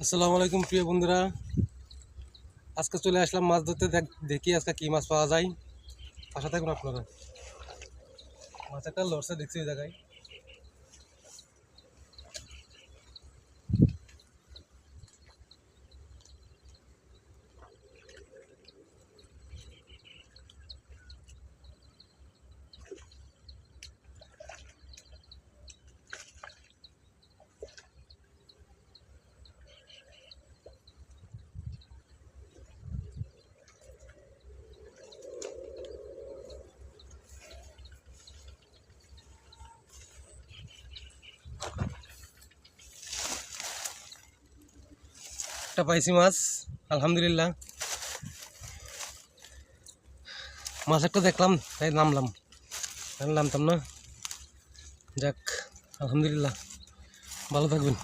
আসসালামু আলাইকুম প্রিয় বন্ধুরা, আজকে চলে আসলাম মাছ ধরতে। দেখি আজকে কি মাছ পাওয়া যায়। পাশে থাকুন আপনারা। মাছ একটা লড়ছে দেখছি ওই জায়গায়। একটা পাইছি মাছ, আলহামদুলিল্লাহ। মাছ একটা দেখলাম তাই নামলাম, নামতাম না। যাক, আলহামদুলিল্লাহ। ভালো থাকবেন।